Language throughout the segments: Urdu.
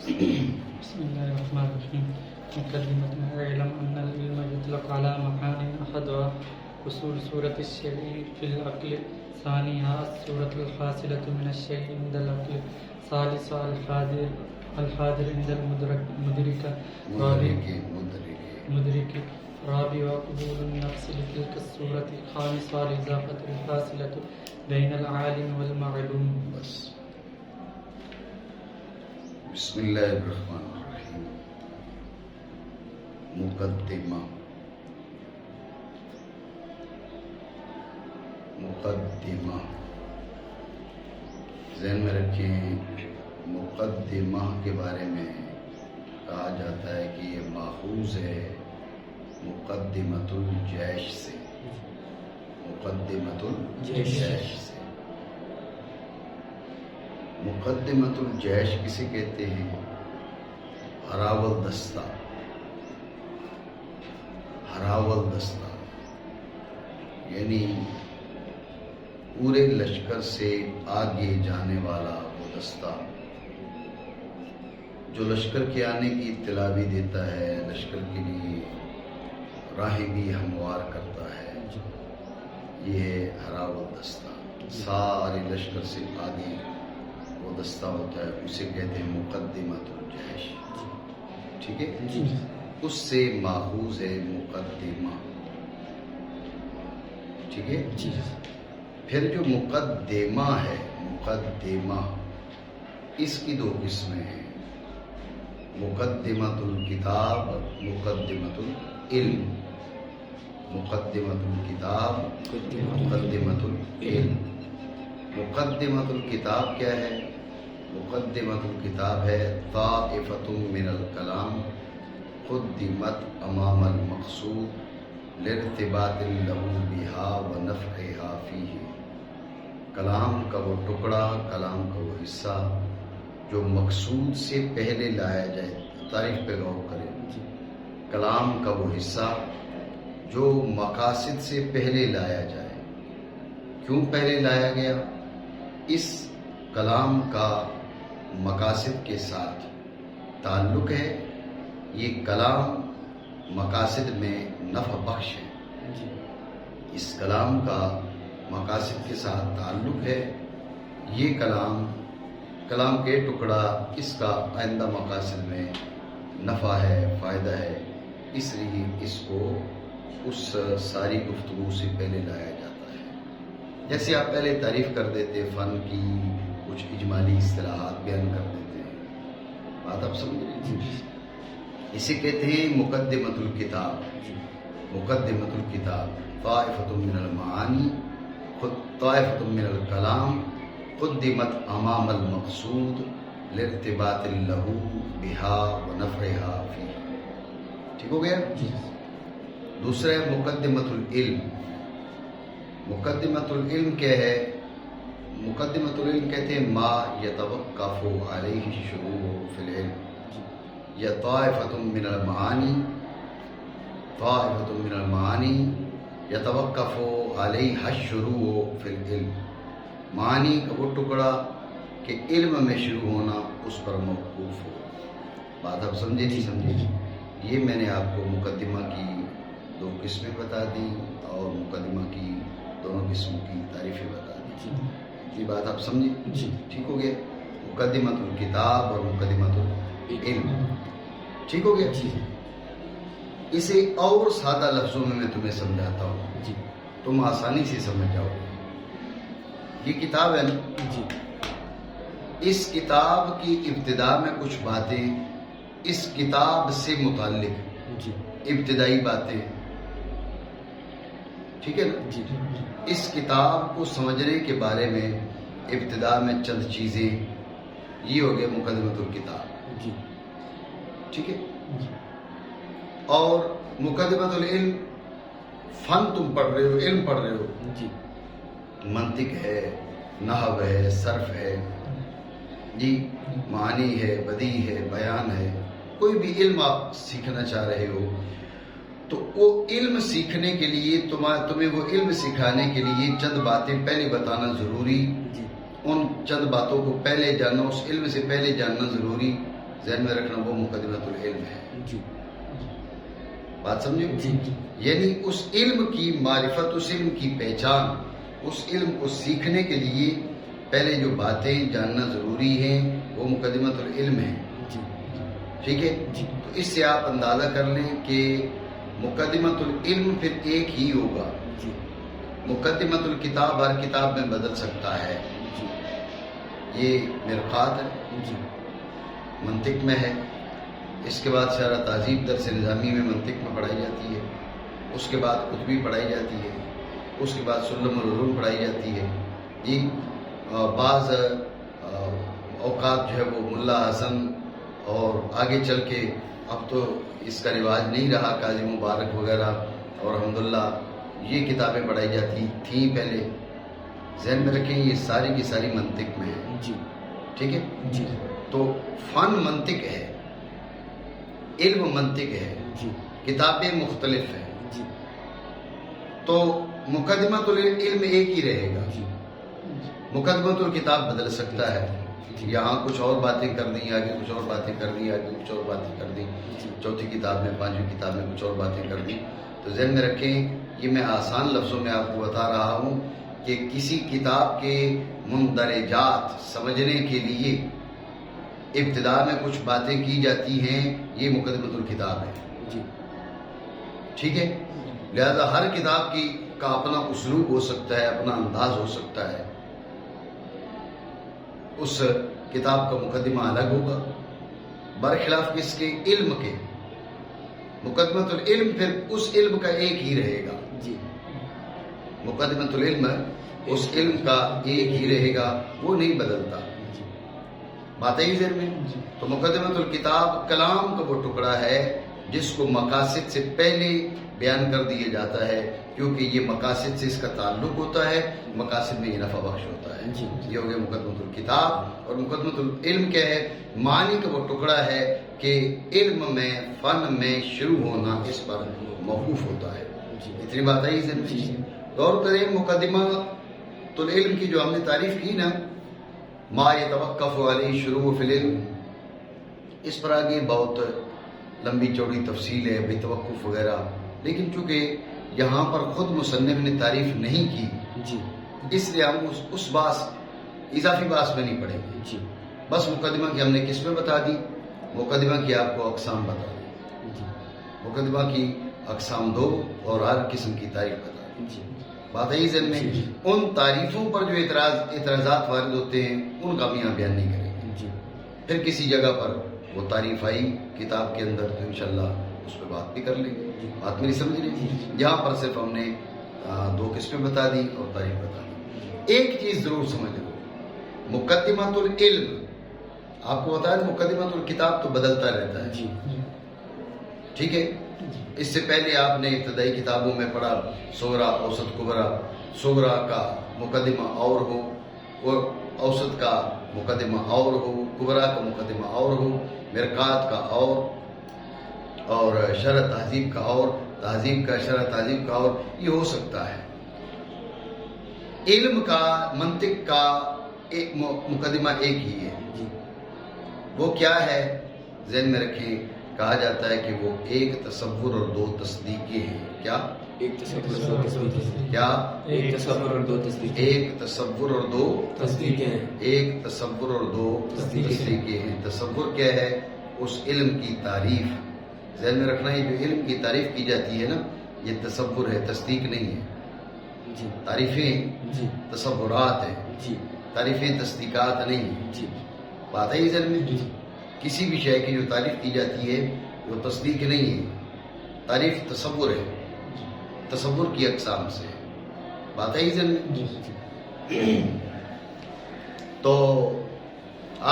بسم الله الرحمن الرحيم. مقدمة اعلم أن العلم يطلق على معان أحدها أصول صورة الشيء في العقل، ثانيها الصورة الحاصلة من الشيء عند العقل، ثالثها الحاضر عند المدرك، رابع قبول النفس لتلك الصورة، خامسها الإضافة الحاصلة بين العالم والمعلوم. بس بسم اللہ الرحمن الرحیم. مقدمہ ذہن میں رکھیں. مقدمہ کے بارے میں کہا جاتا ہے کہ یہ ماخوذ ہے مقدمۃ الجیش سے. مقدمۃ الجیش سے. مقدمۃ الجیش کسے کہتے ہیں؟ ہراول دستہ. ہراول دستہ یعنی پورے لشکر سے آگے جانے والا وہ دستہ جو لشکر کے آنے کی اطلاع بھی دیتا ہے، لشکر کے لیے راہیں بھی ہموار کرتا ہے. یہ ہے ہراول دستہ. سارے لشکر سے آگے وہ دستہ ہوتا ہے، اسے کہتے ہیں مقدمۃ الجیش. ٹھیک ہے، اس سے ماخوذ ہے مقدمہ. ٹھیک ہے. پھر جو مقدمہ ہے، مقدمہ اس کی دو قسمیں ہیں: مقدمۃ الکتاب، مقدمۃ العلم. مقدمۃ الکتاب، مقدمۃ العلم. مقدمۃ الکتاب کیا ہے؟ مقدمۃ الکتاب ہے طائفۃ من الکلام قدمت امام المقصود لارتباط له بها ونفعها فيه. کلام کا وہ ٹکڑا، کلام کا وہ حصہ جو مقصود سے پہلے لایا جائے. تعریف پہ غور کریں. کلام کا وہ حصہ جو مقاصد سے پہلے لایا جائے. کیوں پہلے لایا گیا؟ اس کلام کا مقاصد کے ساتھ تعلق ہے. یہ کلام مقاصد میں نفع بخش ہے. اس کلام کا مقاصد کے ساتھ تعلق ہے. یہ کلام کے ٹکڑا اس کا آئندہ مقاصد میں نفع ہے، فائدہ ہے. اس لیے اس کو اس ساری گفتگو سے پہلے لایا جاتا ہے. جیسے آپ پہلے تعریف کر دیتے، فن کی کچھ اجمالی اصطلاحات بیان کر دیتے ہیں. بات آپ سمجھ رہے ہیں؟ اسے کہتے ہیں مقدمۃ الکتاب. مقدمۃ الکتاب طائفۃ من المعانی، طائفۃ من الکلام قدمت امام المقصود لارتباط له بها ونفعها فيه. ٹھیک ہو گیا؟ دوسرا ہے مقدمۃ العلم. مقدمۃ العلم کیا ہے؟ مقدمۃ العلم کہتے ہیں ما یتوقف علیہ الشروع فی العلم. یا طائفۃ من المعانی، طائفۃ من المعانی یتوقف علیہ الشروع فی العلم. معانی کا وہ ٹکڑا کہ علم میں شروع ہونا اس پر موقوف ہو. بات آپ سمجھے نہیں سمجھے؟ یہ میں نے آپ کو مقدمہ کی دو قسمیں بتا دی اور مقدمہ کی دونوں قسموں کی تعریفیں بتا دی. یہ بات آپ سمجھے؟ ٹھیک ہو گیا. مقدمۃ الکتاب اور مقدمۃ العلم. ٹھیک ہو گیا. اسے اور سادہ لفظوں میں تمہیں سمجھاتا ہوں، تم آسانی سے سمجھ جاؤ. یہ کتاب ہے نا، اس کتاب کی ابتدا میں کچھ باتیں اس کتاب سے متعلق، ابتدائی باتیں. ٹھیک ہے نا؟ اس کتاب کو سمجھنے کے بارے میں ابتدا میں چند چیزیں، یہ ہو گیا مقدمۃ الکتاب. ٹھیک ہے. اور مقدمۃ العلم فن تم پڑھ رہے ہو، علم پڑھ رہے ہو. منطق ہے، نحو ہے، صرف ہے، معانی ہے، بدیع ہے، بیان ہے. کوئی بھی علم آپ سیکھنا چاہ رہے ہو تو وہ علم سیکھنے کے لیے تمہیں وہ علم سکھانے کے لیے چند باتیں پہلے بتانا ضروری. ان چند باتوں کو پہلے جاننا، اس علم سے پہلے جاننا ضروری. ذہن میں رکھنا وہ مقدمۃ العلم ہے. جی بات سمجھے؟ جی یعنی اس علم کی معرفت، اس علم کی پہچان، اس علم کو سیکھنے کے لیے پہلے جو باتیں جاننا ضروری ہیں وہ مقدمۃ العلم ہے. جی ٹھیک ہے؟ جی تو اس سے آپ اندازہ کر لیں کہ مقدمۃ العلم پھر ایک ہی ہوگا. جی مقدمۃ الکتاب ہر کتاب میں بدل سکتا ہے. جی یہ مرقات ہے، جی منطق میں ہے. اس کے بعد شرح تہذیب درس نظامی میں منطق میں پڑھائی جاتی ہے. اس کے بعد قطبی پڑھائی جاتی ہے. اس کے بعد سلم العلوم پڑھائی جاتی ہے. یہ بعض اوقات جو ہے وہ ملا حسن اور آگے چل کے اب تو اس کا رواج نہیں رہا، قاضی مبارک وغیرہ اور الحمدللہ یہ کتابیں پڑھائی جاتی تھیں پہلے. ذہن میں رکھیں یہ ساری کی ساری منطق میں ہے. جی ٹھیک ہے؟ جی تو فن منطق ہے، علم منطق ہے، جی کتابیں مختلف ہیں. جی تو مقدمۃ العلم ایک ہی رہے گا. جی مقدمۃ الکتاب بدل سکتا ہے. یہاں کچھ اور باتیں کر دیں، آگے کچھ اور باتیں کر دیں، آگے کچھ اور باتیں کر دیں، چوتھی کتاب میں پانچویں کتاب میں کچھ اور باتیں کر دیں. تو ذہن میں رکھیں یہ میں آسان لفظوں میں آپ کو بتا رہا ہوں کہ کسی کتاب کے مندرجات سمجھنے کے لیے ابتدا میں کچھ باتیں کی جاتی ہیں، یہ مقدمۃ الکتاب ہے. جی ٹھیک ہے؟ لہذا ہر کتاب کا اپنا اسلوب ہو سکتا ہے، اپنا انداز ہو سکتا ہے. اس کتاب کا مقدمہ الگ ہوگا برخلاف کس کے؟ علم کے. مقدمۃ العلم پھر اس علم کا ایک ہی رہے گا. جی مقدمۃ العلم اس علم کا ایک ہی رہے گا، وہ نہیں بدلتا. بات ہے ذہن میں. تو مقدمۃ الکتاب کلام کا وہ ٹکڑا ہے جس کو مقاصد سے پہلے بیان کر دیا جاتا ہے، کیونکہ یہ مقاصد سے اس کا تعلق ہوتا ہے، مقاصد میں یہ نفع بخش ہوتا ہے. جی. یہ ہو گیا مقدمۃ الکتاب. اور مقدمۃ العلم کیا ہے؟ معنی کا وہ ٹکڑا ہے کہ علم میں، فن میں شروع ہونا اس پر موقوف ہوتا ہے. اتنی بات آئی ذہن میں. غور کریں مقدمۃ العلم کی جو ہم نے تعریف کی نا، ما یتوقف علیہ شروع فی العلم، اس پر آگے بہت لمبی چوڑی تفصیل ہے، بے توقف وغیرہ، لیکن چونکہ یہاں پر خود مصنف نے تعریف نہیں کی جی اس لیے ہم اس باس اضافی باس میں نہیں پڑھیں گے. جی بس مقدمہ کی ہم نے قسمیں بتا دی، مقدمہ کی آپ کو اقسام بتا دی. جی مقدمہ کی اقسام دو اور ہر قسم کی تعریف بتا دی. جی بات ہے ذہن میں. جی. ان تعریفوں پر جو اعتراضات وارد ہوتے ہیں ان کا ہم یہاں بیان نہیں کریں گے. جی پھر کسی جگہ پر وہ تعریف آئی کتاب کے اندر تو انشاءاللہ اس پہ بات بھی کر لیں گے. بات میری سمجھ رہی ہے؟ یہاں پر صرف ہم نے دو قسمیں بتا دی اور تعریف بتا دی. ایک چیز ضرور سمجھ لو، مقدمۃ العلم آپ کو بتایا مقدمۃ الکتاب تو بدلتا رہتا ہے. جی ٹھیک ہے؟ اس سے پہلے آپ نے ابتدائی کتابوں میں پڑھا صغرا، اوسط، کبرا. صغرا کا مقدمہ اور ہو، اور اوسط کا مقدمہ اور ہو، کبرا کا مقدمہ اور ہو، مرقات کا اور شرح تہذیب کا اور، تہذیب کا، شرح تہذیب کا اور، یہ ہو سکتا ہے. علم کا، منطق کا ایک مقدمہ ایک ہی ہے. جی وہ کیا ہے؟ ذہن میں رکھیں، کہا جاتا ہے کہ وہ ایک تصور اور دو تصدیقیں ہیں. کیا؟ ایک تصور اور دو تصدیقیں. کیا؟ ایک تصور اور دو تصدیقیں. ایک تصور اور دو تصدیقیں ہیں. ایک تصور اور دو تصدیقیں ہیں. تصور کیا ہے؟ اس علم کی تعریف. ذہن میں رکھنا، یہ جو علم کی تعریف کی جاتی ہے نا، یہ تصور ہے، تصدیق نہیں ہے. جی تعریفیں جی تصورات ہیں، جی تعریفیں تصدیقات نہیں ہیں. جی بات ہے ذہن میں. جی کسی بھی شے کی جو تعریف کی جاتی ہے وہ تصدیق نہیں ہے، تعریف تصور ہے. تصور کی اقسام سے بات ہے ذہن میں. تو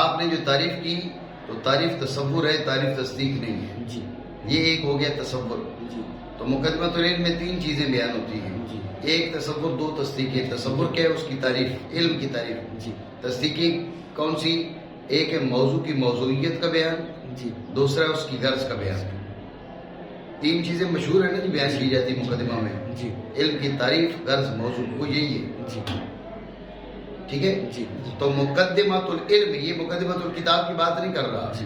آپ نے جو تعریف کی تو تعریف تصور ہے، تعریف تصدیق نہیں ہے. جی یہ ایک ہو گیا تصور. جی تو مقدمۃ العلم میں تین چیزیں بیان ہوتی ہیں. جی ایک تصور، دو تصدیقیں. تصور کیا ہے؟ اس کی تعریف، علم کی تعریف. جی تصدیقیں کون سی؟ ایک ہے موضوع کی موضوعیت کا بیان، جی دوسرا ہے اس کی غرض کا بیان. تین چیزیں مشہور ہیں نا جو بیان کی جاتی مقدمہ میں. جی علم کی تعریف، غرض، موضوع، وہ یہی ہے. جی ٹھیک ہے؟ جی تو مقدمۃ العلم، یہ مقدمۃ الکتاب کی بات نہیں کر رہا. جی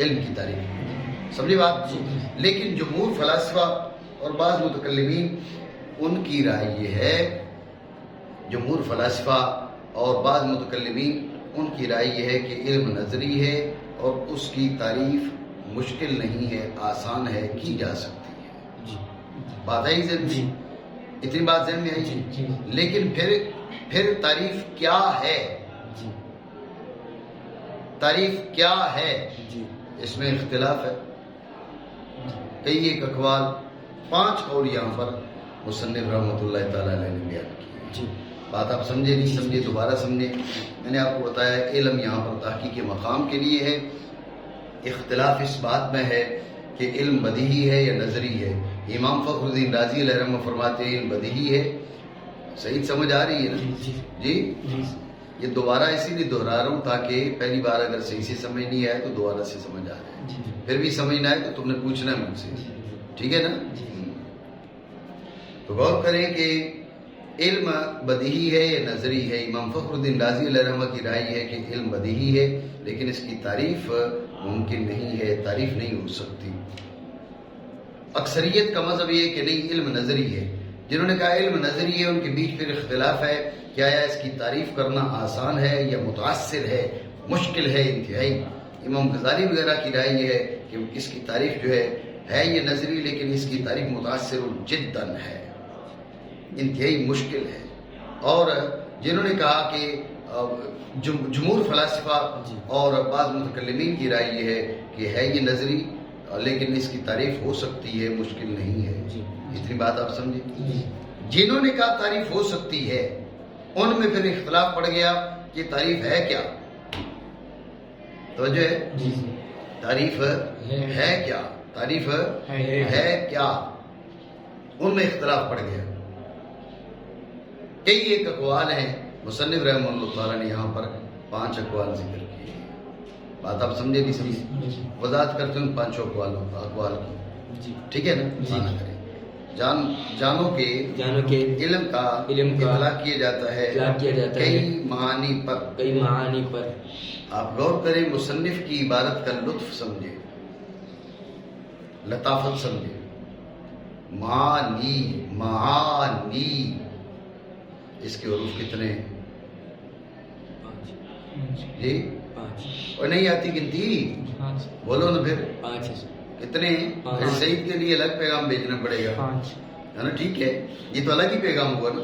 علم کی تعریف. سمجھے بات؟ لیکن جمہور فلاسفہ اور بعض متکلمین ان کی رائے یہ ہے، جمہور فلاسفہ اور بعض متکلمین ان کی رائے یہ ہے کہ علم نظری ہے اور اس کی تعریف مشکل نہیں ہے، آسان ہے، کی جا سکتی ہے. بات آئی ذہن میں؟ اتنی بات ذہن میں آئی. لیکن پھر تعریف کیا ہے؟ تعریف کیا ہے؟ اس میں اختلاف ہے. کئی ایک اقوال، 5 قول یہاں پر مصنف رحمۃ اللہ تعالی علیہ نے بیان کی. بات آپ سمجھے نہیں سمجھے دوبارہ سمجھے. میں نے آپ کو بتایا علم یہاں پر تحقیق مقام کے لیے ہے. اختلاف اس بات میں ہے کہ علم بدیہی ہے یا نظری ہے. امام فخر الدین رازی علیہ رحمہ فرماتے ہیں علم بدیہی ہے. صحیح سمجھ آ رہی ہے نا؟ جی یہ دوبارہ اسی لیے دہرا رہا ہوں تاکہ پہلی بار اگر صحیح سے سمجھ نہیں آئے تو دوبارہ سے سمجھ آ جائے. پھر بھی سمجھ نہ آئے تو تم نے پوچھنا ہے مجھ سے. ٹھیک ہے نا؟ تو غور کریں کہ علم بدیہی ہے یا نظری ہے. امام فخر الدین رازی علیہ رحمہ کی رائے ہے کہ علم بدیہی ہے لیکن اس کی تعریف ممکن نہیں ہے، تعریف نہیں ہو سکتی. اکثریت کا مذہب یہ ہے کہ نہیں علم نظری ہے. جنہوں نے کہا علم نظری ہے ان کے بیچ پھر اختلاف ہے کہ آیا اس کی تعریف کرنا آسان ہے یا متعثر ہے، مشکل ہے انتہائی. امام غزالی وغیرہ کی رائے یہ ہے کہ اس کی تعریف جو ہے یہ نظری لیکن اس کی تعریف متاثر جداً ہے، انتہائی مشکل ہے. اور جنہوں نے کہا کہ جمہور فلاسفہ اور بعض متکلمین کی رائے یہ ہے کہ ہے یہ نظری لیکن اس کی تعریف ہو سکتی ہے، مشکل نہیں ہے. اتنی بات آپ سمجھے. جنہوں نے کہا تعریف ہو سکتی ہے ان میں پھر اختلاف پڑ گیا کہ تعریف ہے کیا. توجہ ہے؟ تعریف ہے کیا، تعریف ہے کیا، ان میں اختلاف پڑ گیا. کئی ایک اقوال ہیں. مصنف رحمہ اللہ تعالیٰ نے یہاں پر 5 اقوال ذکر کیے. بات آپ سمجھے نہیں سمجھے؟ وضاحت کرتے ہیں 5 اقوال کی. ٹھیک ہے نا؟ مانا کریں. جانو کہ علم کا اطلاق کیا جاتا ہے کئی معانی پر. آپ غور کریں، مصنف کی عبارت کا لطف سمجھے، لطافت سمجھے. معانی اس کے حروف کتنے ہیں؟ 5. جی 5. اور نہیں آتی گنتی؟ بولو نا پھر 5 کتنے ہیں؟ پھر سعید کے لیے الگ پیغام بھیجنا پڑے گا ہے نا. ٹھیک ہے، یہ تو الگ ہی پیغام ہوا نا.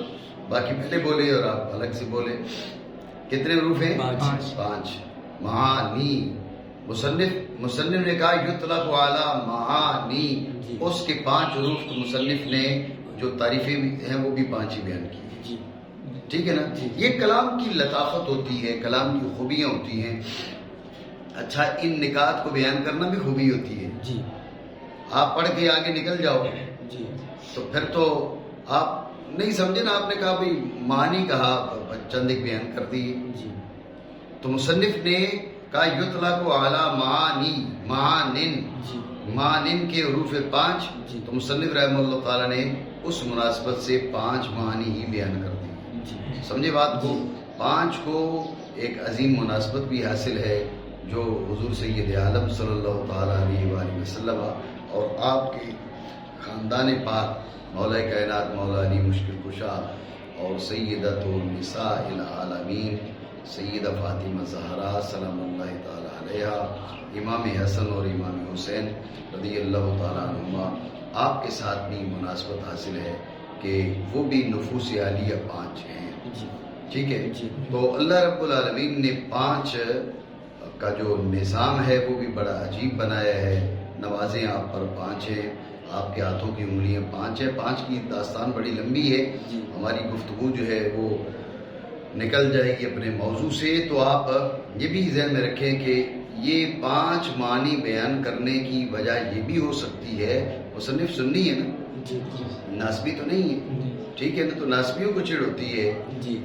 باقی پہلے بولے اور آپ الگ سے بولے. کتنے حروف ہیں؟ 5. معانی. مصنف نے کہا یطلق علی معانی. اس کے 5 حروف تو مصنف نے جو تعریفیں ہیں وہ بھی 5 ہی بیان کی. ٹھیک ہے نا. یہ کلام کی لطافت ہوتی ہے، کلام کی خوبیاں ہوتی ہیں. اچھا، ان نکات کو بیان کرنا بھی خوبی ہوتی ہے. آپ پڑھ کے آگے نکل جاؤ تو پھر تو آپ نہیں سمجھے نا. آپ نے کہا بھائی معنی کہا، چند ایک بیان کر دی. تو مصنف نے کہا یطلق علی معانن کے حروف 5. تو مصنف رحمہ اللہ تعالیٰ نے اس مناسبت سے 5 معنی ہی بیان کر دی. سمجھے بات کو؟ 5 کو ایک عظیم مناسبت بھی حاصل ہے جو حضور سید عالم صلی اللہ تعالیٰ علیہ وآلہ وسلم اور آپ کے خاندان پاک مولا کائنات مولا علی مشکل کشا اور سیدۃ النساء العالمین سیدہ فاطمہ زہرا سلام اللہ تعالیٰ علیہ، امام حسن اور امام حسین رضی اللہ تعالیٰ عنہما، آپ کے ساتھ بھی مناسبت حاصل ہے کہ وہ بھی نفوس عالیہ 5 ہیں. ٹھیک ہے. تو اللہ رب العالمین نے 5 کا جو نظام ہے وہ بھی بڑا عجیب بنایا ہے. نوازیں آپ پر 5 ہیں، آپ کے ہاتھوں کی انگلیاں 5 ہیں. 5 کی داستان بڑی لمبی ہے، ہماری گفتگو جو ہے وہ نکل جائے گی اپنے موضوع سے. تو آپ یہ بھی ذہن میں رکھیں کہ یہ 5 معنی بیان کرنے کی وجہ یہ بھی ہو سکتی ہے مصنف سنی ہے نا، ناسبی تو نہیں ہے. ٹھیک ہے نا. تو ناسبیوں کو چڑ ہوتی ہے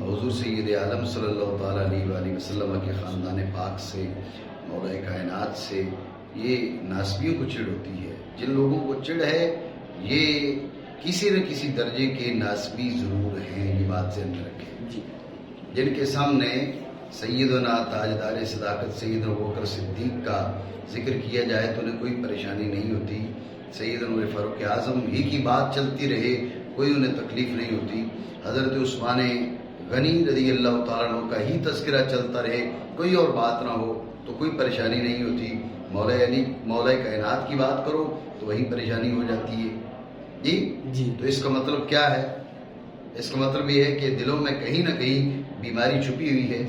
حضور سید عالم صلی اللہ تعالیٰ علیہ وآلہ وسلم کے خاندان پاک سے، مولا کائنات سے. یہ ناسبیوں کو چڑ ہوتی ہے. جن لوگوں کو چڑ ہے یہ کسی نہ کسی درجے کے ناسبی ضرور ہیں. یہ بات ذہن میں رکھیں. جن کے سامنے سیدنا تاجدار صداقت سیدنا ابوبکر صدیق کا ذکر کیا جائے تو انہیں کوئی پریشانی نہیں ہوتی. سیدنا عمر فاروق اعظم ہی کی بات چلتی رہے کوئی انہیں تکلیف نہیں ہوتی. حضرت عثمان غنی رضی اللہ تعالیٰ عنہ کا ہی تذکرہ چلتا رہے کوئی اور بات نہ ہو تو کوئی پریشانی نہیں ہوتی. مولا کائنات کی بات کرو تو وہی پریشانی ہو جاتی ہے. جی تو اس کا مطلب کیا ہے؟ اس کا مطلب یہ ہے کہ دلوں میں کہیں نہ کہیں بیماری چھپی ہوئی ہے.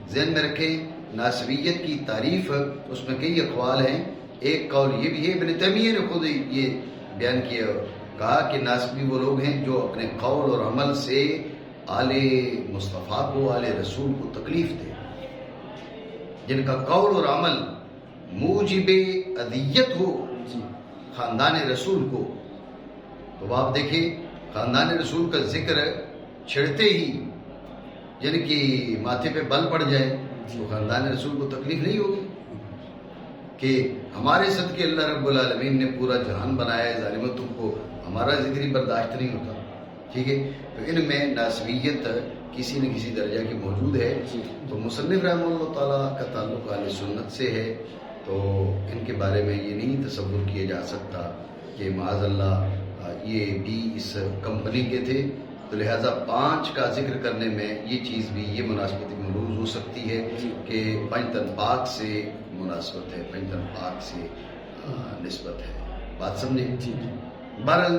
ذہن میں رکھیں ناصبیت کی تعریف اس میں کئی اقوال ہیں. ایک قول یہ بھی ہے، ابن تیمیہ نے خود یہ بیان کیا، کہا کہ ناصبی وہ لوگ ہیں جو اپنے قول اور عمل سے آل مصطفیٰ کو، آل رسول کو تکلیف دے، جن کا قول اور عمل موجب اذیت ہو خاندان رسول کو. تو آپ دیکھیں خاندان رسول کا ذکر چھڑتے ہی یعنی کہ ماتھے پہ بل پڑ جائے تو خاندان رسول کو تکلیف نہیں ہوگی کہ ہمارے صدقے اللہ رب العالمین نے پورا جہان بنایا ہے، ظالموں تم کو ہمارا ذکر ہی برداشت نہیں ہوتا. ٹھیک ہے، تو ان میں ناصبیت کسی نہ کسی درجہ کی موجود ہے. تو مصنف رحمہ اللہ تعالیٰ کا تعلق اہل سنت سے ہے، تو ان کے بارے میں یہ نہیں تصور کیا جا سکتا کہ معاذ اللہ یہ بھی اس کمپنی کے تھے. تو لہٰذا 5 کا ذکر کرنے میں یہ چیز بھی، یہ مناسبت بھی ملوز ہو سکتی ہے کہ پنجتن پاک سے مناسبت ہے، پنجتن پاک سے نسبت ہے. بات سمجھے؟ بہرحال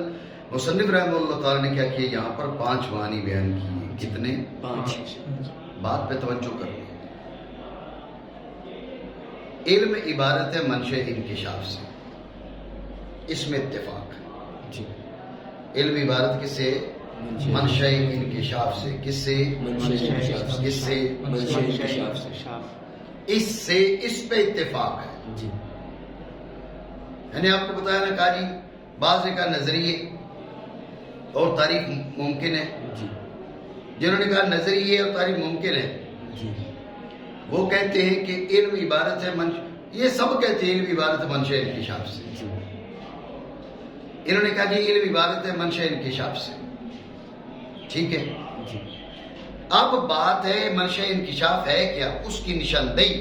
مصنف رحمہ اللہ تعالیٰ نے کیا کیا، یہاں پر 5 معنی بیان کیے. کتنے؟ 5. بات پہ توجہ کریں. علم عبارت ہے منشأ انکشاف سے، اس میں اتفاق ہے. علم عبارت کس سے؟ منشأ انکشاف سے. کس سے؟ کس سے؟ اس سے، اس پہ اتفاق ہے. یعنی آپ کو بتایا نا، کہا جی بعض نے کہا نظریے اور تعریف ممکن ہے. جنہوں نے کہا نظریے اور تعریف ممکن ہے وہ کہتے ہیں کہ علم عبارت ہے یہ سب کہتے ہیں علم عبارت ہے منشأ انکشاف سے. انہوں نے کہا جی علم عبارت ہے منشأ انکشاف سے. ٹھیک ہے، اب بات ہے منشأ انکشاف ہے کیا، اس کی نشاندہی.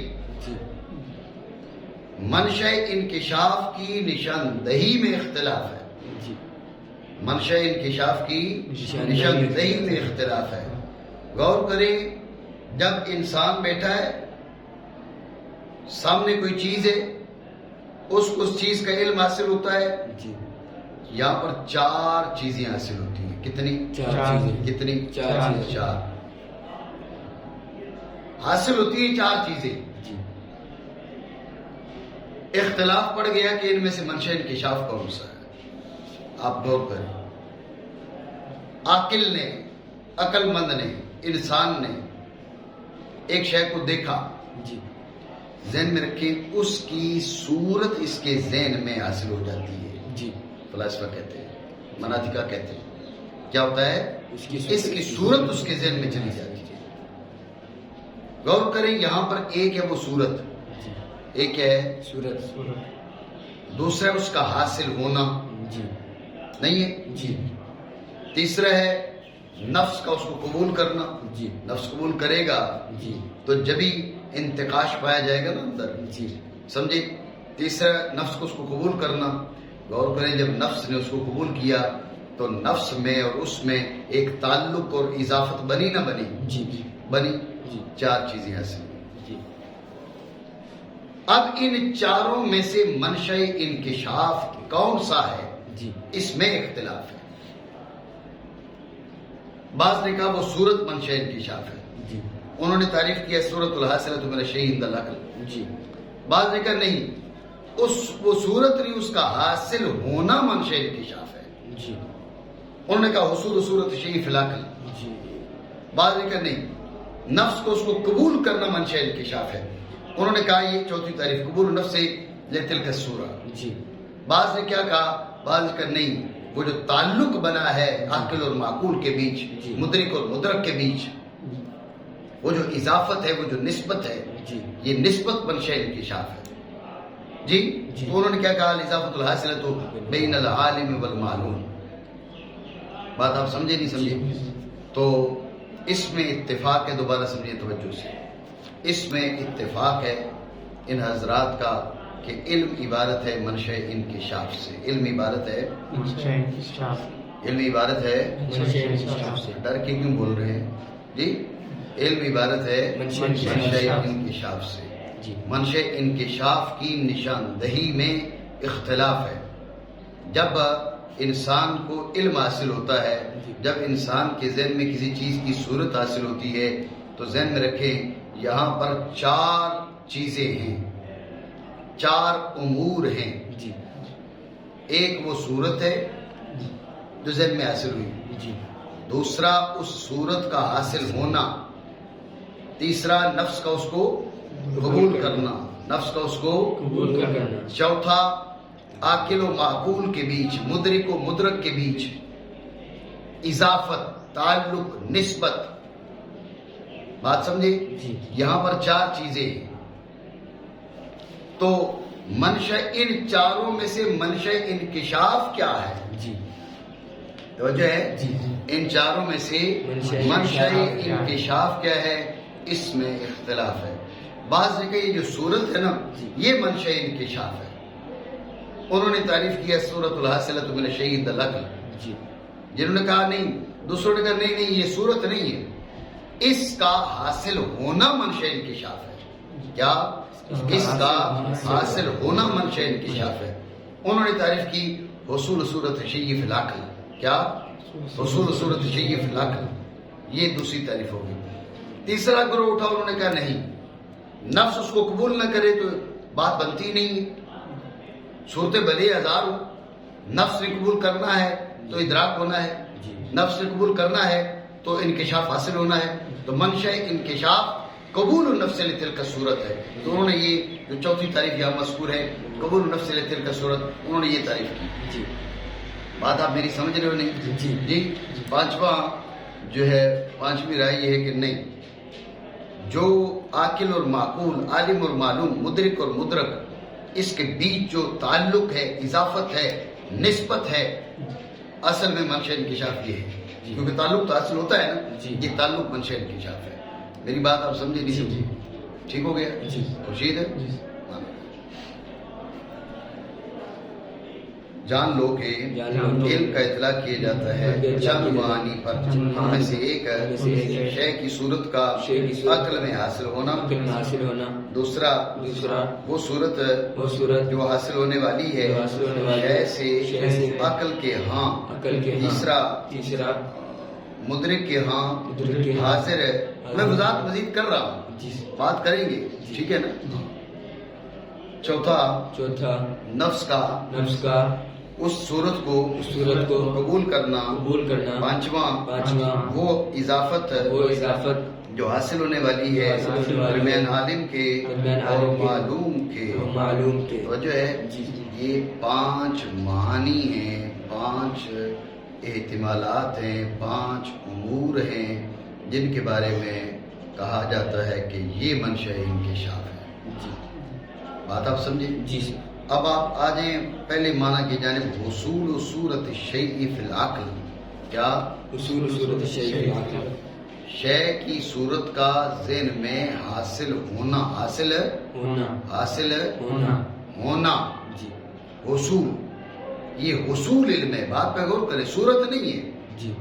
منشأ انکشاف کی نشاندہی میں اختلاف ہے. منشأ انکشاف کی نشاندہی میں اختلاف ہے. غور کریں، جب انسان بیٹھا ہے سامنے کوئی چیز ہے، اس کو اس چیز کا علم حاصل ہوتا ہے. یہاں پر 4 چیزیں حاصل ہوتی ہیں. کتنی؟ 4. کتنی؟ 4 حاصل ہوتی ہیں. 4 چیزیں. اختلاف پڑ گیا کہ ان میں سے منشأ انکشاف کون سا ہے. آپ غور کریں، عاقل نے، عقل مند نے، انسان نے ایک شے کو دیکھا، ذہن میں رکھیں، اس کی صورت اس کے ذہن میں حاصل ہو جاتی ہے. فلاسفہ کہتے ہیں، مناطقہ کہتے ہیں، کیا ہوتا ہے؟ اس کی صورت اس کے ذہن میں چلی جاتی ہے. غور کریں، یہاں پر ایک ہے وہ صورت، ایک ہے صورت، دوسرا ہے اس کا حاصل ہونا، نہیں ہے. تیسرا ہے نفس کا اس کو قبول کرنا. نفس قبول کرے گا تو جبھی انتقاش پایا جائے گا نا اندر. سمجھے؟ تیسرا نفس کو اس کو قبول کرنا. غور کریں، جب نفس نے اس کو قبول کیا تو نفس میں اور اس میں ایک تعلق اور اضافت بنی نہ بنی؟ بنی. 4 چیزیں حاصل. اب ان 4 میں سے منشأ انکشاف کون سا ہے، اس میں اختلاف ہے. بعض نے کہا وہ صورت منشأ انکشاف ہے، انہوں نے تعریف کیا صورت الحاصلۃ من الشیء عند العقل. بعض نے کہا نہیں، وہ صورت نہیں، اس کا حاصل ہونا منشأ انکشاف ہے. انہوں نے کہا حصول صورت الشیء فی العقل. بعض نے کہا نہیں، نفس کو اس کو قبول کرنا منشأ انکشاف ہے. انہوں نے کہا یہ 4تھی تعریف، قبول نفس لتلک الصورہ. بعض نے کیا کہا، بعض نے کہا نہیں، وہ جو تعلق بنا ہے عاقل اور معقول کے بیچ، مدرک اور مدرک کے بیچ، وہ جو اضافت ہے، وہ جو نسبت ہے، یہ نسبت منشأ انکشاف ہے. تو انہوں نے کیا کہا، الاضافۃ الحاصلۃ بین العالم والمعلوم. بات آپ سمجھے نہیں سمجھے؟ تو اس میں اتفاق ہے. دوبارہ سمجھے توجہ سے. اس میں اتفاق ہے ان حضرات کا کہ علم عبارت ہے منشأ انکشاف سے. علم عبارت ہے علم عبارت ہے ڈر کے کیوں بول رہے ہیں جی؟ علم عبارت ہے منشأ انکشاف سے. منشأ انکشاف کی نشاندہی میں اختلاف ہے. جب انسان کو علم حاصل ہوتا ہے، جب انسان کے ذہن میں کسی چیز کی صورت حاصل ہوتی ہے، تو ذہن میں رکھیں یہاں پر 4 چیزیں ہیں، 4 امور ہیں. ایک وہ صورت ہے جو ذہن میں حاصل ہوئی، دوسرا اس صورت کا حاصل ہونا، تیسرا نفس کا اس کو قبول کرنا، نفس کا اس کو قبول کرنا، چوتھا عاقل و معقول کے بیچ، مدرک و مدرک کے بیچ اضافت، تعلق، نسبت. بات سمجھے؟ یہاں پر 4 چیزیں ہیں. تو منشأ ان چاروں میں سے منشأ انکشاف کیا ہے؟ توجہ ہے؟ ان چاروں میں سے منشأ انکشاف کیا ہے؟ اس میں اختلاف ہے. بعض نے کہا یہ جو صورت ہے نا یہ منشأ انکشاف ہے. انہوں نے تعریف کیا صورت الحاصلۃ من الشیء العقل. جنہوں نے کہا نہیں، دوسروں نے کہا نہیں یہ صورت نہیں ہے، اس کا حاصل ہونا منشأ انکشاف ہے. کیا؟ اس کا حاصل ہونا منشأ انکشاف ہے. انہوں نے تعریف کی حصول صورت الشیء فی العقل. کیا؟ حصول صورت الشیء فی العقل. یہ دوسری تعریف ہوگی. تیسرا گروہ اٹھا، انہوں نے کہا نہیں، نفس اس کو قبول نہ کرے تو بات بنتی نہیں ہے. صورتیں بھلے 1000 ہو، نفس نے قبول کرنا ہے تو ادراک ہونا ہے، نفس نے قبول کرنا ہے تو انکشاف حاصل ہونا ہے. تو منشأ انکشاف قبول النفس لتلک صورت ہے. تو انہوں نے یہ جو چوتھی تعریف یہاں مذکور ہے قبول النفس لتلک صورت، انہوں نے یہ تعریف کی. بات آپ میری سمجھ رہے ہو نہیں؟ جی. پانچواں جو ہے، پانچویں رائے یہ ہے کہ نہیں، جو عاقل اور معقول، عالم اور معلوم، مدرک اور مدرک، اس کے بیچ جو تعلق ہے، اضافت ہے، نسبت ہے، اصل میں منشأ انکشاف یہ ہے. کیونکہ تعلق تو حاصل ہوتا ہے نا، یہ تعلق منشأ انکشاف ہے. میری بات آپ سمجھے نہیں سمجھے؟ ٹھیک ہو گیا؟ خورشید ہے؟ جان لو کہ علم کا اطلاع کیا جاتا ہے چند معانی پر. ان میں سے ایک شے کی صورت کا عقل میں حاصل ہونا، دوسرا وہ صورت جو حاصل ہونے والی ہے شے سے عقل کے ہاں، تیسرا مدرک کے ہاں حاضر ہے. میں وضاحت مزید کر رہا ہوں، بات کریں گے، ٹھیک ہے نا. چوتھا نفس کا اس صورت کو قبول کرنا. پانچواں وہ اضافت جو حاصل ہونے والی ہے درمیان عالم کے اور معلوم کے. وجہ ہے یہ 5 معانی ہیں، 5 احتمالات ہیں، 5 امور ہیں جن کے بارے میں کہا جاتا ہے کہ یہ منشأ انکشاف ہے. بات آپ سمجھے؟ جی. اب آپ آ جائیں پہلے معنی کی جانب، حصول صورت الشیء فی العقل. کیا؟ حصول صورت الشیء فی العقل، شے کی صورت کا ذہن میں حاصل ہونا. جی. حصول، یہ حصول علم ہے. بات پہ غور کریں، صورت نہیں ہے. جی.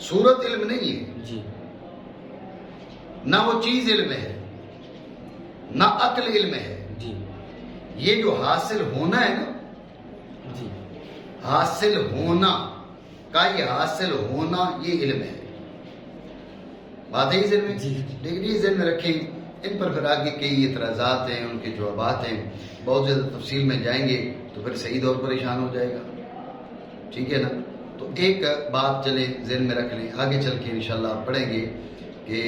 صورت علم نہیں ہے. جی. نہ وہ چیز علم ہے، نہ عقل علم ہے. جی. یہ جو حاصل ہونا ہے نا، جی، حاصل ہونا کا یہ حاصل ہونا یہ علم ہے. بات ہے ذہن میں؟ جی. لیکن یہ ذہن میں رکھیں، ان پر پھر آگے کئی اعتراضات ہیں، ان کے جوابات ہیں. بہت زیادہ تفصیل میں جائیں گے تو پھر صحیح طور پریشان ہو جائے گا. ٹھیک ہے نا؟ تو ایک بات چلے ذہن میں رکھ لیں، آگے چل کے انشاءاللہ آپ پڑھیں گے کہ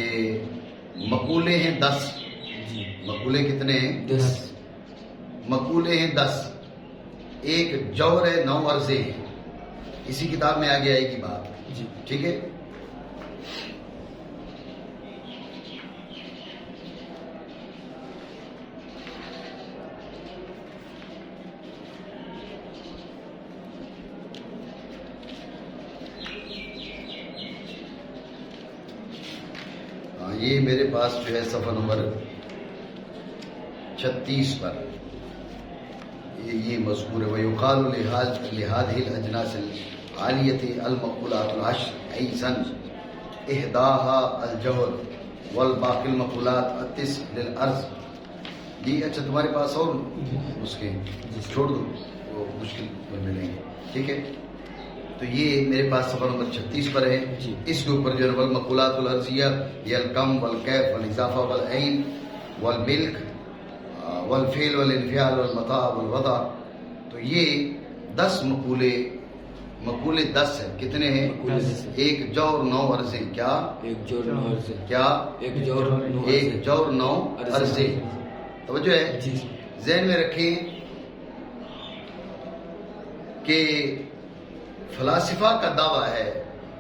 مقولے ہیں 10. جی. مقولے کتنے ہیں؟ 10. مقولے ہیں 10. ایک جور ہے، 9 عرضے ہیں. اسی کتاب میں آگے آئے گی بات. جی. ٹھیک ہے. یہ میرے پاس جو ہے صفحہ نمبر 36 پر یہ مذکور ہے وَيُقَالُ لِهَذِهِ الْأَجْنَاسِ الْعَالِيَةِ الْمَقُولَاتُ الْعَشْرُ أَيْضًا إِحْدَاهَا الْجَوْهَرُ وَالْبَاقِي الْمَقُولَاتُ التِّسْعُ لِلْعَرْضِ. جی اچھا تمہارے پاس اور اس کے چھوڑ دو وہ مشکل میں ملیں گے. ٹھیک ہے تو یہ میرے پاس صفحہ نمبر 36 پر ہے. اس کے اوپر جو ہے والمقولات الارضیہ یہ الکم والکیف والاضافہ والعین والملک والفعل والانفعال والمتاع والوضع. تو یہ 10 مقولے 10 ہیں. کتنے ہیں؟ 1 جور 9 عرضیں. کیا؟ 1 جور 9 عرضیں. کیا؟ 1 جور 9 1 جور 9 عرضیں. توجہ ہے. جی ذہن میں رکھیں کہ فلاسفہ کا دعویٰ ہے،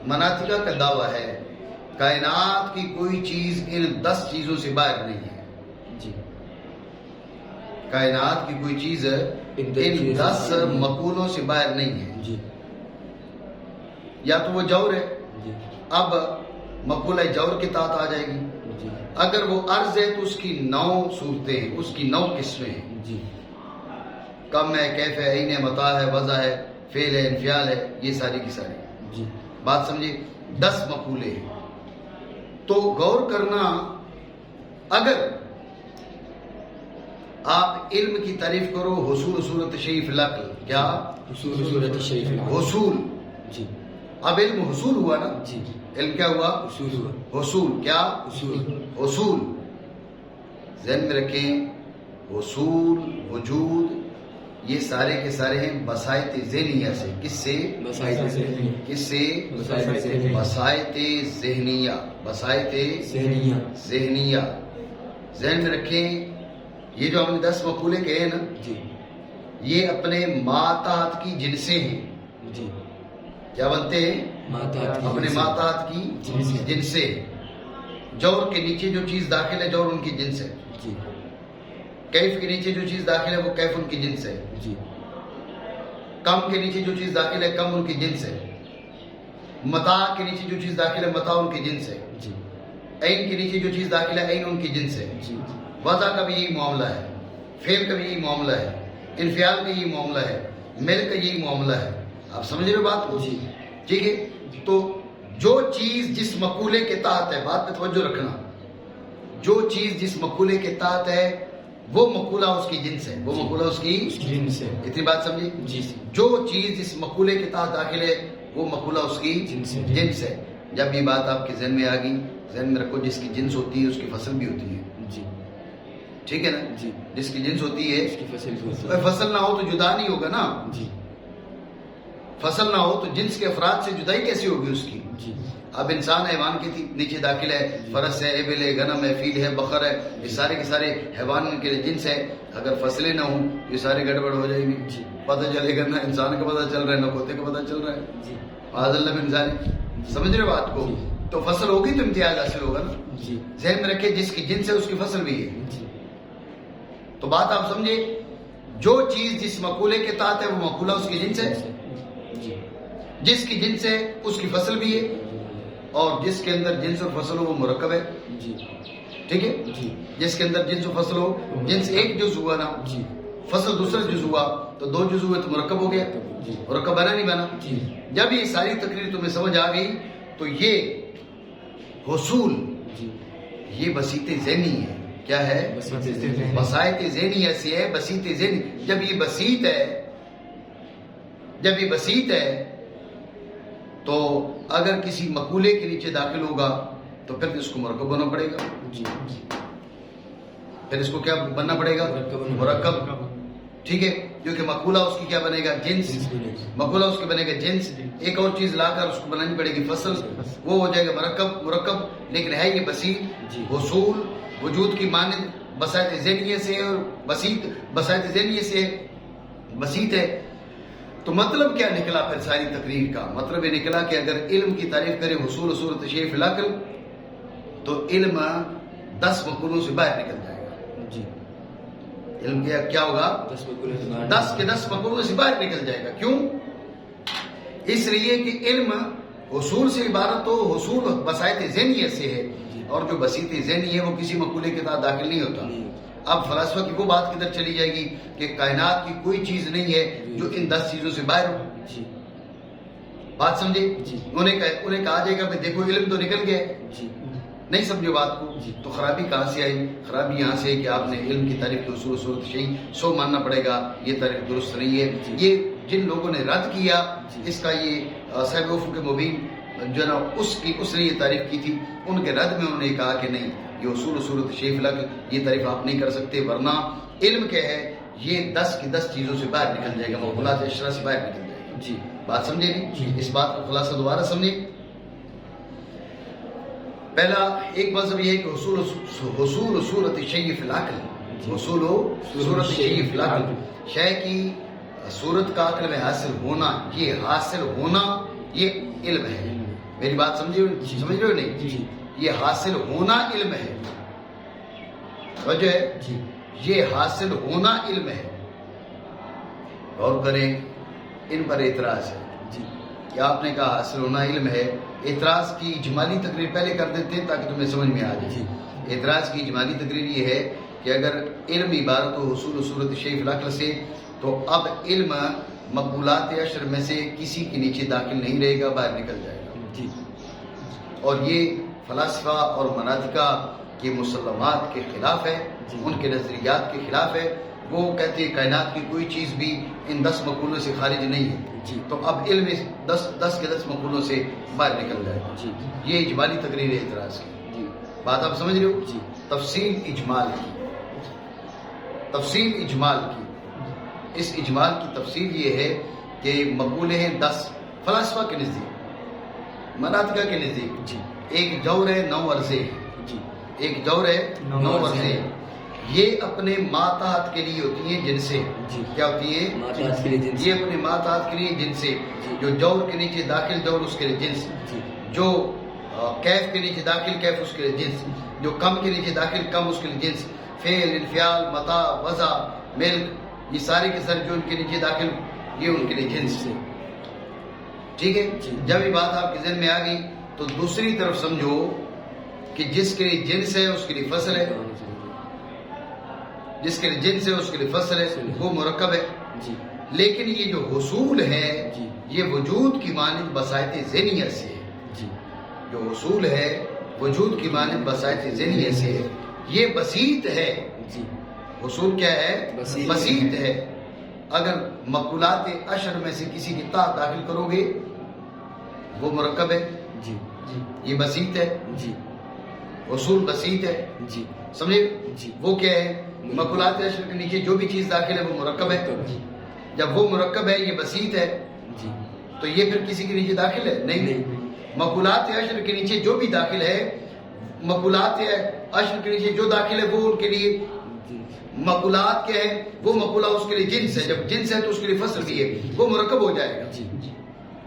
مناطقہ کا دعویٰ ہے کائنات کی کوئی چیز ان 10 چیزوں سے باہر نہیں ہے. جی کائنات کی کوئی چیز ان 10 مقولوں سے باہر نہیں ہے. جی یا تو وہ جور ہے. جی اب مقولہ جور کے تحت آ جائے گی. جی اگر وہ عرض ہے تو اس کی 9 صورتیں ہیں، اس کی 9 قسمیں ہیں. جی کم ہے، کیف ہے، عین ہے، متاع ہے، وضع ہے، فعل ہے، انفعال ہے، یہ ساری کی ساری. جی بات سمجھے. 10 مقولے ہیں. تو غور کرنا، اگر آپ علم کی تعریف کرو حصول صورت شیء فی العقل. کیا؟ حصول صورت شیء فی العقل. حصول. جی اب علم حصول ہوا نا. جی علم کیا ہوا؟ حصول ہوا. حصول. کیا؟ حصول. حصول. ذہن میں رکھیں حصول، وجود، یہ سارے کے سارے ہیں بسائط ذہنیہ سے. کس سے؟ بسائط ذہنیہ. کس سے؟ بسائط ذہنیہ. بسائط ذہنیہ. بسائط ذہنیہ. ذہنیہ. ذہن میں رکھیں یہ جو ہم نے 10 مقولے کہے ہیں نا، جی یہ اپنے ماتحت کی جنسیں ہیں. جی کیا بنتے ہیں؟ ماتحت کی اپنے جنسیں. ماتحت کی جنسیں. جنسیں. جور کے نیچے جو چیز داخل ہے جور ان کی جنس ہے. جی کیف کے نیچے جو چیز داخل ہے وہ کیف ان کی جنس ہے. جی کم کے نیچے جو چیز داخل ہے کم ان کی جنس ہے. متاع کے نیچے جو چیز داخل ہے متاع ان کی جنس ہے. جی عین کے نیچے جو چیز داخل ہے عین ان کی جنس ہے. جی وضع کا بھی یہی معاملہ ہے، فعل کا بھی یہی معاملہ ہے، انفعال کا یہی معاملہ ہے، مل کا یہی معاملہ ہے. آپ سمجھ رہے ہو بات کو؟ جی. ٹھیک ہے. تو جو چیز جس مقولے کے تحت ہے، بات پہ توجہ رکھنا، جو چیز جس مقولے کے تحت ہے وہ مقولہ اس کی جنس ہے. وہ مقولہ اس کی جنس ہے. اتنی بات سمجھی. جی جو چیز جس مقولے کے تحت داخل ہے وہ مقولہ اس کی جنس ہے. جنس ہے. جب یہ بات آپ کے ذہن میں آ گئی، ذہن میں رکھو جس کی جنس ہوتی ہے اس کی فصل بھی ہوتی ہے. جی ٹھیک ہے نا. جی جس کی جنس ہوتی ہے اس کی فصل بھی ہوتی ہے. فصل نہ ہو تو جدا نہیں ہوگا نا. جی فصل نہ ہو تو جنس کے افراد سے جدائی کیسی ہوگی اس کی. جی اب انسان حیوان کے نیچے داخل ہے، فرس ہے، ابل ہے، غنم ہے، فیل ہے، بقر ہے، یہ سارے کے سارے حیوان کے لیے جنس ہے. اگر فصلیں نہ ہوں یہ سارے گڑبڑ ہو جائیں گی. جی. پتہ چلے گا نہ انسان کا پتہ چل رہا ہے نہ کتے کا پتہ چل رہا ہے. جی معاذ اللہ من ذالک. سمجھ رہے بات کو؟ جی. تو فصل ہوگی تو امتیاز حاصل ہوگا نا. جی ذہن میں رکھے جس کی جنس ہے اس کی فصل بھی ہے. جی تو بات آپ سمجھے، جو چیز جس مقولے کے تحت ہے وہ مقولہ اس کی جنس ہے. جی جس کی جنس ہے اس کی فصل بھی ہے، اور جس کے اندر جنس اور فصل ہو وہ مرکب ہے. جی ٹھیک ہے. جی جس کے اندر جنس و فصل ہو، جنس ایک جز ہوا نا، جی فصل دوسرا جز ہوا تو 2 جز ہوئے تو مرکب ہو گیا. جی مرکب بنا نہیں بنا. جی جب یہ ساری تقریر تمہیں سمجھ آ گئی تو یہ حصول جی یہ بسیط ذہنی ہے. کیا ہے؟ بسائط ذہنی ایسی ہے، بسیط ذہنی. جب یہ بسیط ہے تو اگر کسی مقولے کے نیچے داخل ہوگا تو پھر اس کو مرکب بننا پڑے گا. جی پھر اس کو کیا بننا پڑے گا؟ مرکب. ٹھیک ہے. کیونکہ مقولہ اس کی کیا بنے گا؟ جنس. مقولہ اس کے بنے گا جنس. ایک اور چیز لا کر اس کو بنانی پڑے گی فصل، وہ ہو جائے گا مرکب. لیکن ہے یہ بسیط. حصول وجود کی مانند بسائط ذہنیہ سے اور بسائط ذہنیہ سے بسیط ہے. تو مطلب کیا نکلا پھر ساری تقریر کا؟ مطلب یہ نکلا کہ اگر علم کی تعریف کرے حصول صورت شیء فی العقل تو علم 10 مقولوں سے باہر نکل جائے گا. جی علم کیا ہوگا؟ 10 کے 10 مقولوں سے باہر نکل جائے گا. کیوں؟ اس لیے کہ علم حصول سے عبارت تو حصول بسائط ذہنیہ سے ہے، اور جو بسیط ذہنی ہے وہ کسی مقولے کے تحت داخل نہیں ہوتا۔ اب فلاسفہ کی وہ بات کدھر چلی جائے گی کہ کائنات کی کوئی چیز نہیں ہے جو ان 10 چیزوں سے باہر ہو۔ بات سمجھے؟ انہیں کہا جائے گا کہ دیکھو علم تو نکل گیا، نہیں سمجھو بات کو۔ تو خرابی کہاں سے آئی؟ خرابی یہاں سے ہے کہ آپ نے علم کی تعریف کے اصول صورت شیء 100 ماننا پڑے گا، یہ تعریف درست نہیں ہے۔ یہ جن لوگوں نے رد کیا اس کا، یہ صاحب افق مبین جو نا اس نے یہ تعریف کی تھی، ان کے رد میں انہوں نے کہا کہ نہیں، یہ اصول صورت شیء فلک یہ تعریف آپ نہیں کر سکتے، ورنہ علم کیا ہے یہ 10 کی 10 چیزوں سے باہر نکل جائے گا، مقولات اشرا سے باہر نکل جائے گا۔ بات سمجھے نہیں؟ اس بات کا خلاصہ دوبارہ سمجھے۔ پہلا ایک مذہب یہ ہے کہ حصول صورت شیء فی العقل، حصول صورت شیء فی العقل، شے کی صورت کا عقل میں حاصل ہونا، یہ علم ہے۔ میری بات سمجھ رہے ہو نہیں؟ یہ حاصل ہونا علم ہے، وجہ ہے یہ حاصل ہونا علم ہے۔ غور کریں، ان پر اعتراض ہے کہ آپ نے کہا حاصل ہونا علم ہے۔ اعتراض کی اجمالی تقریر پہلے کر دیتے ہیں تاکہ تمہیں سمجھ میں آ جائے۔ اعتراض کی اجمالی تقریر یہ ہے کہ اگر علم عبارت ہو حصول صورت شیء فی العقل سے، تو اب علم مقبولات عشر میں سے کسی کے نیچے داخل نہیں رہے گا، باہر نکل جائے گا۔ اور یہ فلاسفہ اور مناطقہ کے مسلمات کے خلاف ہے، ان کے نظریات کے خلاف ہے۔ وہ کہتے ہیں کائنات کی کوئی چیز بھی ان 10 مقولوں سے خارج نہیں ہے، تو اب علم 10 کے 10 مقولوں سے باہر نکل جائے گا۔ یہ اجمالی تقریر اعتراض کی بات آپ سمجھ رہے ہو۔ تفصیل اجمال کی، اس اجمال کی تفصیل یہ ہے کہ مقولے ہیں 10 فلاسفہ کے نزدیک، مناطقہ کے نزدیک۔ ایک جور ہے 9 عرضے، ایک جور ہے 9 عرضے، یہ اپنے ماتحت کے لیے ہوتی ہیں جن سے، کیا ہوتی ہے؟ یہ اپنے ماتحت کے لیے جن سے، جو جور کے نیچے داخل جور اس کے لیے جنس، جو کیف کے نیچے داخل کیف اس کے لیے جنس، جو کم کے نیچے داخل کم اس کے لیے جنس، فعل، انفعال، متاع، وضع، ملک، یہ سارے کے سارے جو ان کے نیچے داخل یہ ان کے لیے جنس ہے۔ ٹھیک ہے؟ جب یہ بات آپ کے ذہن میں آ گئی تو دوسری طرف سمجھو کہ جس کے لیے جنس ہے اس کے لیے فصل ہے، جس کے لیے جنس ہے اس کے لیے فصل ہے، وہ مرکب ہے۔ لیکن یہ جو حصول ہے یہ وجود کی مانند بسائط ذہنیہ سے ہے، جو حصول ہے وجود کی مانند بسائط ذہنیہ سے ہے، یہ بسیط ہے۔ حصول کیا ہے؟ بسیط ہے۔ اگر مقولات عشر میں سے کسی کی تحت داخل کرو گے وہ مرکب ہے، یہ بسیط ہے، حصول بسیط ہے، سمجھے؟ وہ کیا ہے؟ مقولات عشر کے نیچے جو بھی چیز داخل ہے وہ مرکب ہے۔ جب وہ مرکب ہے، یہ بسیط ہے، تو یہ پھر کسی کے نیچے داخل ہے؟ نہیں۔ مقولات عشر کے نیچے جو بھی داخل ہے، مقولات عشر کے نیچے جو داخل ہے وہ ان کے لیے مقولات کیا ہے؟ وہ مقولہ اس کے لیے جنس ہے، جب جنس ہے تو اس کے لیے فصل بھی ہے، وہ مرکب ہو جائے گا۔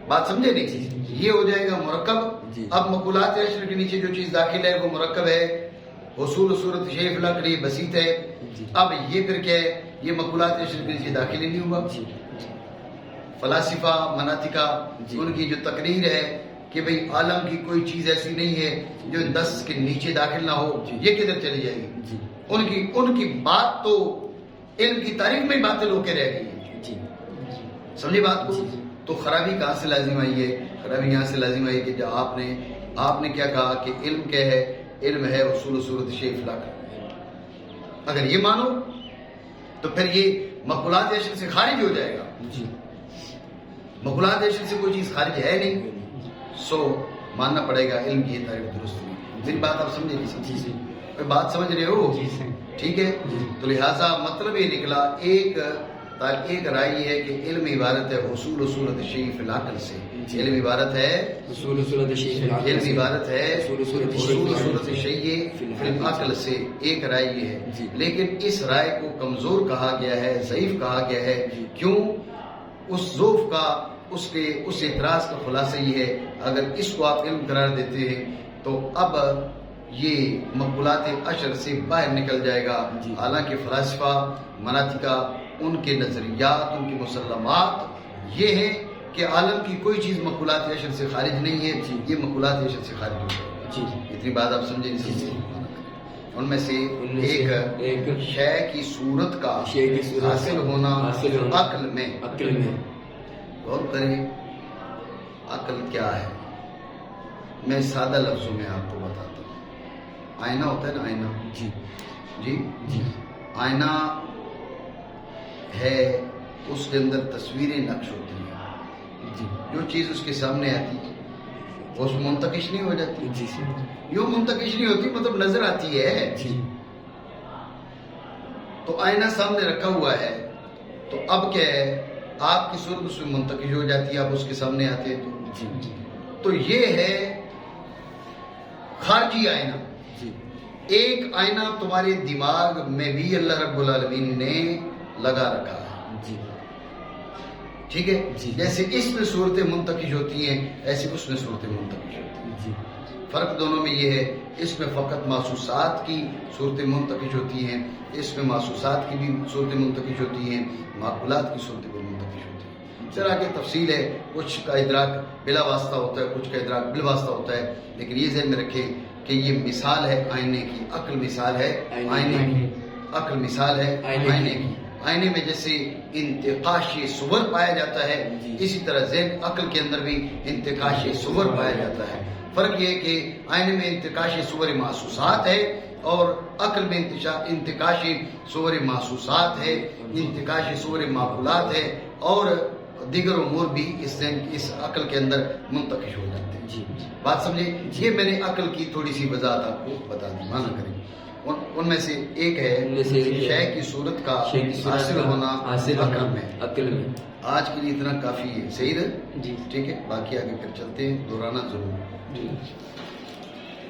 بات سمجھے نہیں؟ یہ ہو جائے گا مرکب۔ اب مقولات عشر کے نیچے جو چیز داخل ہے وہ مرکب ہے، حصول صورت شیء فی العقل یہ بسیط ہے۔ اب یہ پھر کیا ہے؟ یہ مقولات عشر کے نیچے داخل ہی نہیں ہوا۔ فلاسفہ مناطقہ ان کی جو تقریر ہے کہ بھئی عالم کی کوئی چیز ایسی نہیں ہے جو 10 کے نیچے داخل نہ ہو، یہ کدھر چلی جائے گی؟ ان کی بات تو علم کی تاریخ میں باتیں لو کے رہ گئی ہیں۔ سمجھے بات کو؟ تو خرابی کہاں سے لازم آئی ہے؟ خرابی یہاں سے لازم آئی کہ جب آپ نے کیا کہا کہ علم کیا ہے؟ علم ہے حصول صورت شیء فی العقل۔ اگر یہ مانو تو پھر یہ مقولات عشر سے خارج ہو جائے گا۔ مقولات عشر سے کوئی چیز خارج ہے نہیں، سو ماننا پڑے گا علم کی تعریف درست نہیں۔ میری بات آپ سمجھے نہیں؟ بات سمجھ رہے ہو؟ ٹھیک ہے؟ تو لہٰذا مطلب یہ نکلا، ایک رائے یہ ہے کہ علم عبارت ہے حصول صورت شیء فی العقل سے، علم عبارت ہے حصول صورت شیء فی العقل سے، ایک رائے یہ ہے۔ لیکن اس رائے کو کمزور کہا گیا ہے، ضعیف کہا گیا ہے۔ کیوں؟ اس ضعف کا، اس اعتراض کا خلاصہ یہ ہے، اگر اس کو آپ علم قرار دیتے ہیں تو اب یہ مقولات عشر سے باہر نکل جائے گا۔ حالانکہ فلاسفہ مناطقہ ان کے نظریات، ان کے مسلمات یہ ہیں کہ عالم کی کوئی چیز مقولات عشر سے خارج نہیں ہے، یہ مقولات عشر سے خارج ہو جائے گا۔ جی اتنی بات آپ سمجھے نہیں جی، سمجھے؟ جی۔ ان میں سے ان میں سے ایک ایک شے کی صورت کا شے کی صورت کا حاصل ہونا حاصل ہونا عقل میں۔ عقل میں۔ غور کریں عقل کیا ہے؟ میں سادہ لفظوں میں آپ کو بتاتا ہوں۔ آئینہ ہوتا ہے نا، آئینہ، جی جی جی آئینہ ہے، اس کے اندر تصویریں نقش ہوتی ہیں، جی جو چیز اس کے سامنے آتی ہے وہ اس میں منتقش نہیں ہو جاتی، جی یوں منتقش نہیں ہوتی، مطلب نظر آتی ہے۔ جی تو آئینہ سامنے رکھا ہوا ہے، تو اب کیا ہے، آپ کی صورت اس میں منتقش ہو جاتی ہے، آپ اس کے سامنے آتے ہیں جی تو یہ ہے خارجی آئینہ۔ جی ایک آئینہ تمہارے دماغ میں بھی اللہ رب العالمین نے لگا رکھا ہے، جی ٹھیک ہے؟ جی۔ جیسے اس میں صورتیں منتقش ہوتی ہیں ایسے اس میں صورتیں منتقش ہوتی ہیں۔ جی فرق دونوں میں یہ ہے، اس میں فقط محسوسات کی صورتیں منتقش ہوتی ہیں، اس میں محسوسات کی بھی صورتیں منتقش ہوتی ہیں، معقولات کی صورتیں بھی منتقش ہوتی ہیں۔ پھر آگے تفصیل ہے، کچھ کا ادراک بلا واسطہ ہوتا ہے، کچھ کا ادراک بلا واسطہ ہوتا ہے، لیکن یہ ذہن میں رکھیں کہ یہ مثال ہے آئینے کی، عقل مثال ہے آئینے کی، عقل مثال ہے آئینے کی۔ آئینے میں جیسے انتقاش صور پایا جاتا ہے، اسی طرح ذہن عقل کے اندر بھی انتقاش صور پایا جاتا ہے۔ فرق یہ ہے کہ آئینے میں انتقاش صور محسوسات ہے اور عقل میں انتقاش صور محسوسات ہے، انتقاش صور معقولات ہے، اور دیگر امور بھی اس عقل کے اندر منتقش ہو جاتے ہیں۔ جی بات سمجھے؟ یہ میں نے عقل کی تھوڑی سی وضاحت آپ کو بتا دی، مانا کریں۔ ان میں سے ایک ہے شے کی صورت کا شے کی صورت حاصل کا ہونا حاصل عقل ہونا میں۔ عقل میں۔ آج کے لیے اتنا کافی ہے، صحیح ہے؟ جی ٹھیک ہے، باقی آگے پھر چلتے ہیں، دہرانا ضرور۔ جی